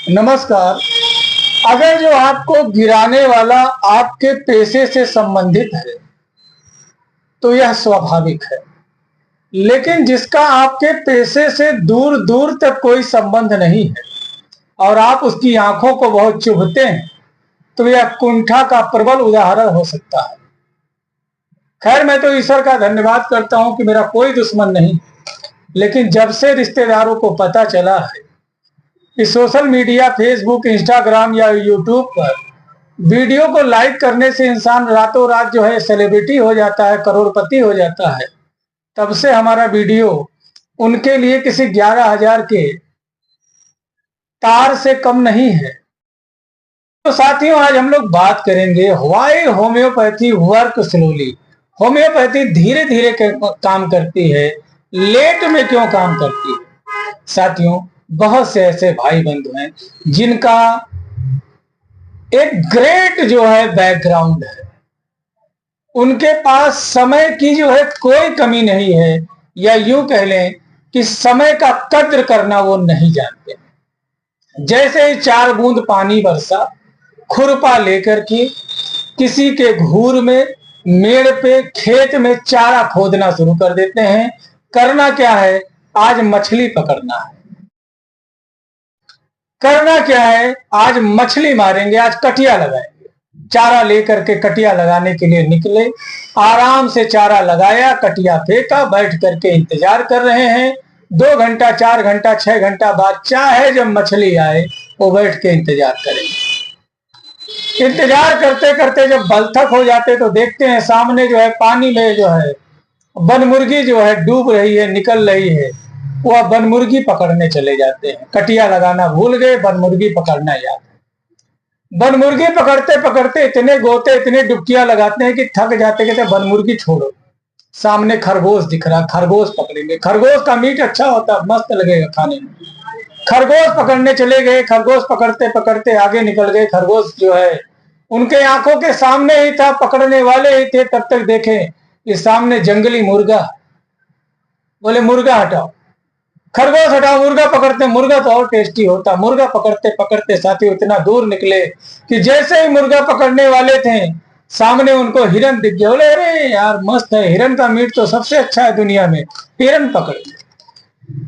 नमस्कार। अगर जो आपको गिराने वाला आपके पेशे से संबंधित है तो यह स्वाभाविक है, लेकिन जिसका आपके पेशे से दूर दूर तक कोई संबंध नहीं है और आप उसकी आंखों को बहुत चुभते हैं तो यह कुंठा का प्रबल उदाहरण हो सकता है। खैर, मैं तो ईश्वर का धन्यवाद करता हूं कि मेरा कोई दुश्मन नहीं, लेकिन जब से रिश्तेदारों को पता चला है कि सोशल मीडिया, फेसबुक, इंस्टाग्राम या यूट्यूब पर वीडियो को लाइक करने से इंसान रातों रात जो है सेलिब्रिटी हो जाता है, करोड़पति हो जाता है, तब से हमारा वीडियो उनके लिए किसी 11,000 के तार से कम नहीं है। तो साथियों, आज हम लोग बात करेंगे why homeopathy work slowly. Homeopathy धीरे धीरे काम करती है, लेट में क्यों काम करती है। साथियों, बहुत से ऐसे भाई बंधु हैं जिनका एक ग्रेट जो है बैकग्राउंड है, उनके पास समय की जो है कोई कमी नहीं है, या यूं कह लें कि समय का कद्र करना वो नहीं जानते। जैसे ही 4 बूंद पानी बरसा, खुरपा लेकर के किसी के घूर में, मेड़ पे, खेत में चारा खोदना शुरू कर देते हैं। करना क्या है? आज मछली पकड़ना है। करना क्या है? आज मछली मारेंगे, आज कटिया लगाएंगे। चारा लेकर के कटिया लगाने के लिए निकले, आराम से चारा लगाया, कटिया फेंका, बैठ करके इंतजार कर रहे हैं। 2 घंटा, 4 घंटा, 6 घंटा बाद चाहे जब मछली आए वो बैठ के इंतजार करेंगे। इंतजार करते करते जब बलथक हो जाते तो देखते हैं सामने जो है पानी में जो है बनमुर्गी जो है डूब रही है, निकल रही है। वह बनमुर्गी पकड़ने चले जाते हैं। कटिया लगाना भूल गए, बनमुर्गी पकड़ना याद है। बनमुर्गी पकड़ते पकड़ते इतने गोते, इतने डुबकियां लगाते हैं कि थक जाते, कहते बनमुर्गी छोड़ो, सामने खरगोश दिख रहा, खरगोश पकड़ेंगे। खरगोश का मीट अच्छा होता, मस्त लगेगा खाने में। खरगोश पकड़ने चले गए। खरगोश पकड़ते पकड़ते आगे निकल गए। खरगोश जो है उनके आंखों के सामने ही था, पकड़ने वाले ही थे। तब तक देखे कि सामने जंगली मुर्गा। बोले मुर्गा हटाओ, खरगोश हटाओ, मुर्गा पकड़ते। मुर्गा तो और टेस्टी होता। मुर्गा पकड़ते पकड़ते साथी इतना दूर निकले कि जैसे ही मुर्गा पकड़ने वाले थे, सामने उनको हिरन दिख गया। बोले अरे यार मस्त है, हिरन का मीट तो सबसे अच्छा है दुनिया में। हिरन पकड़,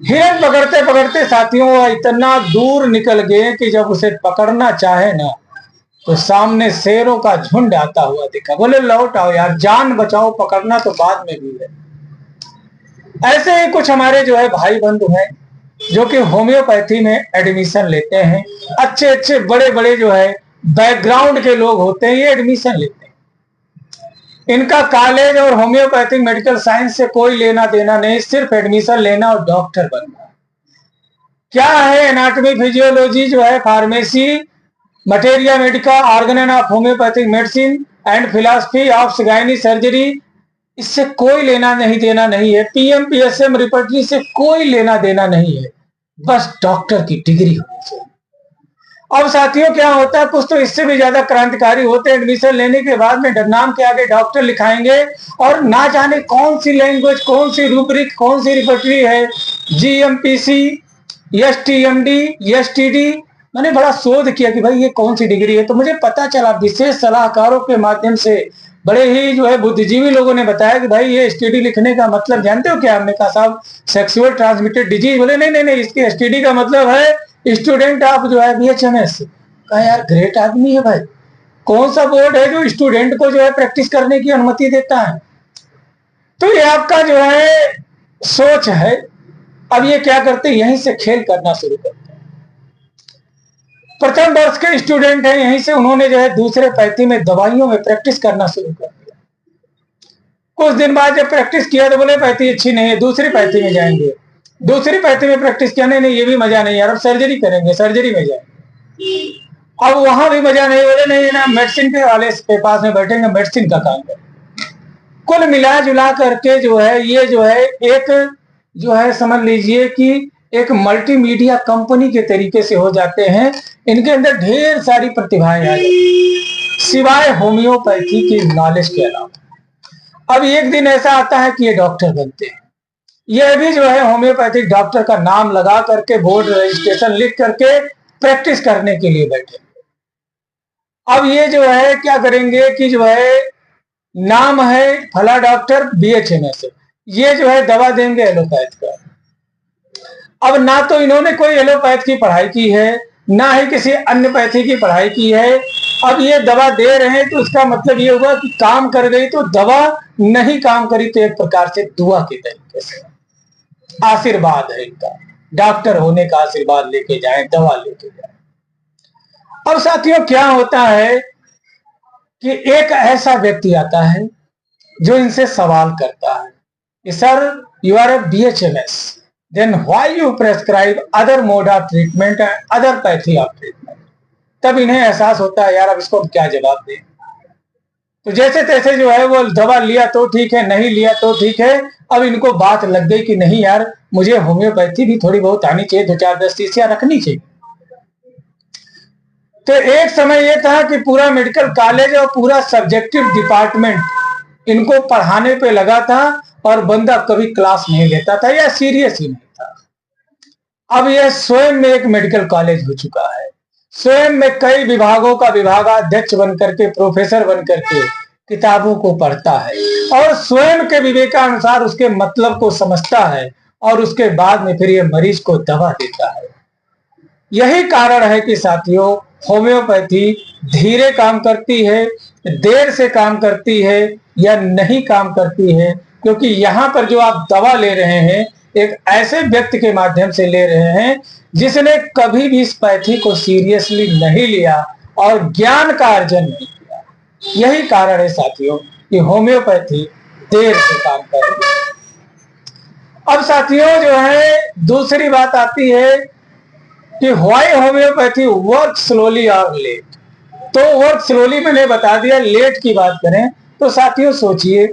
हिरन पकड़ते पकड़ते साथियों वो इतना दूर निकल गए कि जब उसे पकड़ना चाहे ना तो सामने शेरों का झुंड आता हुआ दिखा। बोले लौट आओ यार, जान बचाओ, पकड़ना तो बाद में भी है। ऐसे ही कुछ हमारे जो है भाई बंधु हैं जो कि होम्योपैथी में एडमिशन लेते हैं। अच्छे अच्छे बड़े बड़े जो है बैकग्राउंड के लोग होते हैं, ये एडमिशन लेते हैं। इनका कॉलेज और होम्योपैथिक मेडिकल साइंस से कोई लेना देना नहीं, सिर्फ एडमिशन लेना और डॉक्टर बनना। क्या है एनाटॉमी, फिजियोलॉजी जो है, pharmacy, materia Medica, organ of homeopathic medicine and philosophy of gynae surgery, इससे कोई लेना नहीं देना नहीं है। पीएम पीएसएम रिपर्टरी से कोई लेना देना नहीं है, बस डॉक्टर की डिग्री होनी चाहिए। अब साथियों क्या होता है, कुछ तो इससे भी ज्यादा क्रांतिकारी होते हैं। एडमिशन लेने के बाद में नाम के आगे डॉक्टर लिखाएंगे और ना जाने कौन सी लैंग्वेज, कौन सी रूब्रिक, कौन सी रिपर्टरी है, जीएमपीसी, एसटीएमडी, एसटीडी। मैंने बड़ा शोध किया कि भाई ये कौन सी डिग्री है, तो मुझे पता चला विशेष सलाहकारों के माध्यम से, बड़े ही जो है बुद्धिजीवी लोगों ने बताया कि भाई ये एसटीडी लिखने का मतलब जानते हो क्या? हमने कहा साहब सेक्सुअल ट्रांसमिटेड डिजीज। बोले नहीं नहीं नहीं, इसकी एसटीडी का मतलब है स्टूडेंट ऑफ जो है बीएचएमएस। कहा यार ग्रेट आदमी है भाई, कौन सा बोर्ड है जो स्टूडेंट को जो है प्रैक्टिस करने की अनुमति देता है? तो ये आपका जो है सोच है। अब ये क्या करते हैं, यहीं से खेल करना शुरू करते हैं। प्रथम वर्ष के स्टूडेंट हैं, यहीं से उन्होंने जो है दूसरे पैथी में दवाइयों में प्रैक्टिस करना शुरू कर दिया। कुछ दिन बाद जब प्रैक्टिस किया तो बोले पैथी अच्छी नहीं है, दूसरी पैथी में जाएंगे। दूसरी पैथी में प्रैक्टिस किया, नहीं नहीं ये भी मजा नहीं यार, अब सर्जरी करेंगे, सर्जरी में जाएंगे। अब वहां भी मजा नहीं, बोले नहीं ना मेडिसिन के वाले के पास में बैठेंगे, मेडिसिन का काम करेंगे। कुल मिला जुला करके जो है ये जो है एक जो है समझ लीजिए कि एक मल्टीमीडिया कंपनी के तरीके से हो जाते हैं। इनके अंदर ढेर सारी प्रतिभाएं आ जाती सिवाय होम्योपैथी की नॉलेज के अलावा। अब एक दिन ऐसा आता है कि ये डॉक्टर बनते हैं। यह भी जो है होम्योपैथिक डॉक्टर का नाम लगा करके बोर्ड रजिस्ट्रेशन लिख करके प्रैक्टिस करने के लिए बैठे। अब ये जो है क्या करेंगे कि जो है नाम है फला डॉक्टर BHMS, ये जो है दवा देंगे एलोपैथ का। अब ना तो इन्होंने कोई एलोपैथ की पढ़ाई की है, ना ही किसी अन्य पैथी की पढ़ाई की है। अब ये दवा दे रहे हैं तो इसका मतलब ये हुआ कि काम कर गई तो दवा, नहीं काम करी तो एक प्रकार से दुआ के तरीके से आशीर्वाद है इनका, डॉक्टर होने का आशीर्वाद लेके जाएं, दवा लेके जाएं। अब साथियों क्या होता है कि एक ऐसा व्यक्ति आता है जो इनसे सवाल करता है, sir you are a BHMS, then why you prescribe other mode of treatment and other pathy of treatment? तब इन्हें एहसास होता है यार अब इसको क्या जवाब दें। तो जैसे तैसे जो है वो दवा लिया तो ठीक है, नहीं लिया तो ठीक है। अब इनको बात लग गई कि नहीं यार मुझे होम्योपैथी भी थोड़ी बहुत आनी चाहिए, 2-4-10 शीशियां रखनी चाहिए। तो एक समय ये था कि पूरा मेडिकल कॉलेज और पूरा सब्जेक्टिव डिपार्टमेंट इनको पढ़ाने पे लगा था और बंदा कभी क्लास नहीं लेता था या सीरियस ही नहीं था। अब यह स्वयं में एक मेडिकल कॉलेज हो चुका है, स्वयं में कई विभागों का विभागाध्यक्ष बनकर के, प्रोफेसर बनकर के किताबों को पढ़ता है और स्वयं के विवेकानुसार उसके मतलब को समझता है और उसके बाद में फिर ये मरीज को दवा देता है। यही कारण है कि साथियों होम्योपैथी धीरे काम करती है, देर से काम करती है या नहीं काम करती है, क्योंकि यहाँ पर जो आप दवा ले रहे हैं एक ऐसे व्यक्ति के माध्यम से ले रहे हैं जिसने कभी भी इस पैथी को सीरियसली नहीं लिया और ज्ञान का अर्जन नहीं किया। यही कारण है साथियों कि होम्योपैथी देर से काम कर रही है। अब साथियों जो है दूसरी बात आती है कि व्हाई होम्योपैथी वर्क स्लोली और लेट। तो वर्क स्लोली मैंने बता दिया, लेट की बात करें तो साथियों सोचिए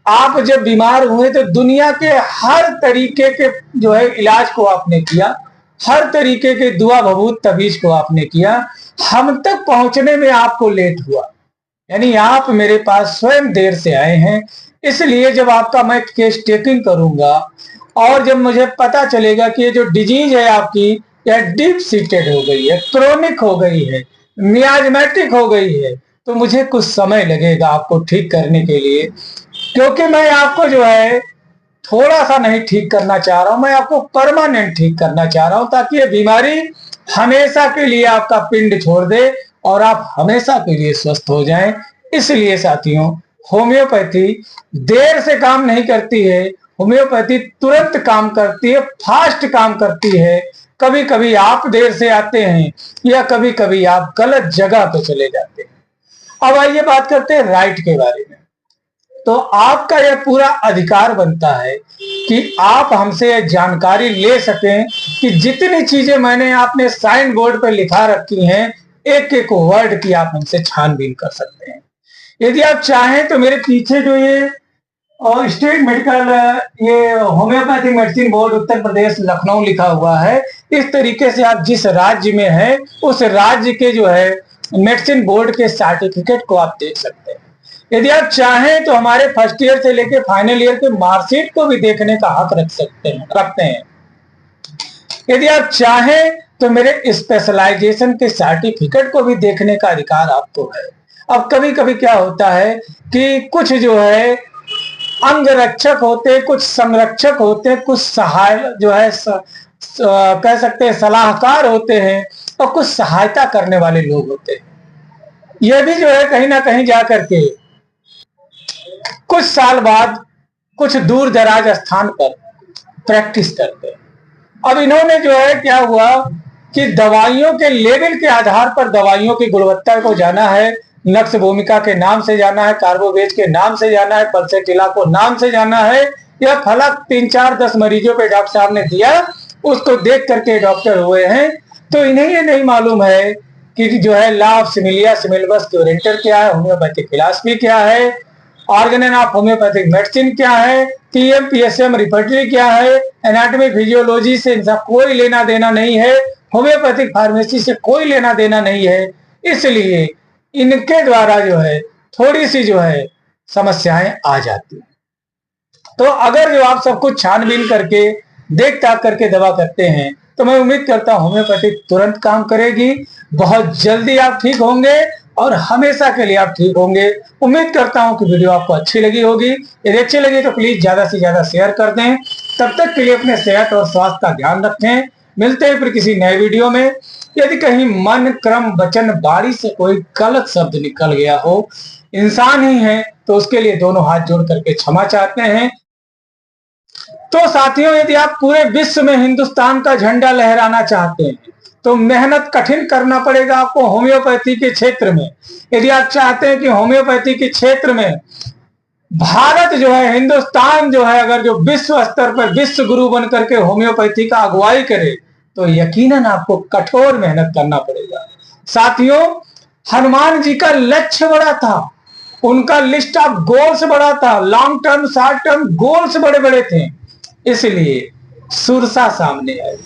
आप जब बीमार हुए तो दुनिया के हर तरीके के जो है इलाज को आपने किया, हर तरीके के दुआ भभूत तबीज को आपने किया, हम तक पहुंचने में आपको लेट हुआ, यानी आप मेरे पास स्वयं देर से आए हैं। इसलिए जब आपका मैं केस टेकिंग करूंगा और जब मुझे पता चलेगा कि ये जो डिजीज है आपकी यह डीप सीटेड हो गई है, क्रोनिक हो गई है, मियाजमेटिक हो गई है, तो मुझे कुछ समय लगेगा आपको ठीक करने के लिए, क्योंकि मैं आपको जो है थोड़ा सा नहीं ठीक करना चाह रहा हूं, मैं आपको परमानेंट ठीक करना चाह रहा हूं ताकि ये बीमारी हमेशा के लिए आपका पिंड छोड़ दे और आप हमेशा के लिए स्वस्थ हो जाएं। इसलिए साथियों होम्योपैथी देर से काम नहीं करती है, होम्योपैथी तुरंत काम करती है, फास्ट काम करती है। कभी कभी आप देर से आते हैं या कभी कभी आप गलत जगह पे चले जाते हैं। अब आइए बात करते हैं राइट के बारे में। तो आपका यह पूरा अधिकार बनता है कि आप हमसे यह जानकारी ले सकें कि जितनी चीजें मैंने आपने साइन बोर्ड पर लिखा रखी हैं एक एक वर्ड की आप हमसे छानबीन कर सकते हैं। यदि आप चाहें तो मेरे पीछे जो ये और स्टेट मेडिकल ये homeopathic medicine board Uttar Pradesh Lucknow लिखा हुआ है, इस तरीके से आप जिस राज्य में है उस राज्य के जो है मेडिसिन बोर्ड के सर्टिफिकेट को आप देख सकते हैं। यदि आप चाहें तो हमारे फर्स्ट ईयर से लेकर फाइनल ईयर के मार्कशीट को भी देखने का हक रखते हैं। यदि आप चाहें तो मेरे स्पेशलाइजेशन के सर्टिफिकेट को भी देखने का अधिकार आपको है। अब कभी कभी क्या होता है कि कुछ जो है अंगरक्षक होते, कुछ संरक्षक होते, कुछ सहायक जो है कह सकते हैं सलाहकार होते हैं और कुछ सहायता करने वाले लोग होते हैं। यह भी जो है कहीं ना कहीं जाकर के कुछ साल बाद कुछ दूर दराज स्थान पर प्रैक्टिस करते हैं। अब इन्होंने जो है क्या हुआ कि दवाइयों के लेवल के आधार पर दवाइयों की गुणवत्ता को जाना है, नक्स भूमिका के नाम से जाना है, कार्बोवेज के नाम से जाना है, पल्सेटिला को नाम से जाना है, या फलक 3-4-10 मरीजों पे डॉक्टर साहब ने दिया उसको देख करके डॉक्टर हुए हैं। तो इन्हें ये नहीं मालूम है कि जो है लॉ ऑफ सिमिलिया सिमिलबस क्यूरेंटर क्या है, होम्योपैथिक फिलॉसफी क्या है, ऑर्गेन ऑफ होम्योपैथिक मेडिसिन क्या है, पीएम पीएसएम रिपर्टरी क्या है, एनाटॉमी फिजियोलॉजी से इनका कोई लेना देना नहीं है, होम्योपैथिक फार्मेसी से कोई लेना देना नहीं है। इसलिए इनके द्वारा जो है थोड़ी सी जो है समस्याएं आ जाती हैं। तो अगर जो आप सब कुछ छानबीन करके देख ताक करके दवा करते हैं तो मैं उम्मीद करता हूं होम्योपैथी तुरंत काम करेगी, बहुत जल्दी आप ठीक होंगे और हमेशा के लिए आप ठीक होंगे। उम्मीद करता हूं कि वीडियो आपको अच्छी लगी होगी। यदि अच्छी लगी तो प्लीज ज्यादा से ज्यादा शेयर कर दें। तब तक के लिए अपने सेहत और स्वास्थ्य का ध्यान रखें। मिलते हैं फिर किसी नए वीडियो में। यदि कहीं मन, क्रम, वचन, वाणी से कोई गलत शब्द निकल गया हो, इंसान ही है तो उसके लिए दोनों हाथ जोड़ करके क्षमा चाहते हैं। तो साथियों, यदि आप पूरे विश्व में हिंदुस्तान का झंडा लहराना चाहते हैं तो मेहनत कठिन करना पड़ेगा आपको होम्योपैथी के क्षेत्र में। यदि आप चाहते हैं कि होम्योपैथी के क्षेत्र में भारत जो है, हिंदुस्तान जो है, अगर जो विश्व स्तर पर विश्व गुरु बन करके होम्योपैथी का अगुवाई करे तो यकीनन आपको कठोर मेहनत करना पड़ेगा। साथियों, हनुमान जी का लक्ष्य बड़ा था, उनका लिस्ट ऑफ गोल्स बड़ा था, long term, short term goals बड़े बड़े थे, इसलिए सुरसा सामने आई।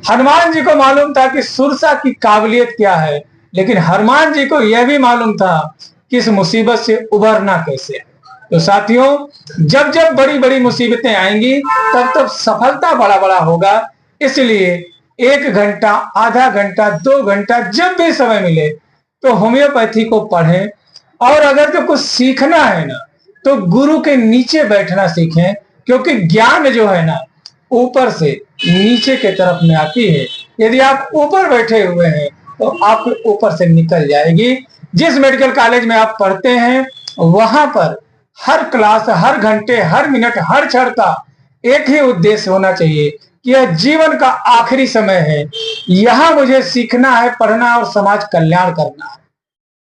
हनुमान जी को मालूम था कि सुरसा की काबिलियत क्या है, लेकिन हनुमान जी को यह भी मालूम था कि इस मुसीबत से उभरना कैसे है। तो साथियों, जब जब बड़ी बड़ी मुसीबतें आएंगी तब तब सफलता बड़ा बड़ा होगा। इसलिए 1 घंटा, आधा घंटा, 2 घंटा जब भी समय मिले तो होम्योपैथी को पढ़ें। और अगर तो कुछ सीखना है ना तो गुरु के नीचे बैठना सीखें, क्योंकि ज्ञान जो है ना ऊपर से नीचे के तरफ में आती है। यदि आप ऊपर बैठे हुए हैं तो आपके ऊपर से निकल जाएगी। जिस मेडिकल कॉलेज में आप पढ़ते हैं वहां पर हर क्लास, हर घंटे, हर मिनट, हर क्षण का एक ही उद्देश्य होना चाहिए कि यह जीवन का आखिरी समय है, यहां मुझे सीखना है, पढ़ना और समाज कल्याण करना है।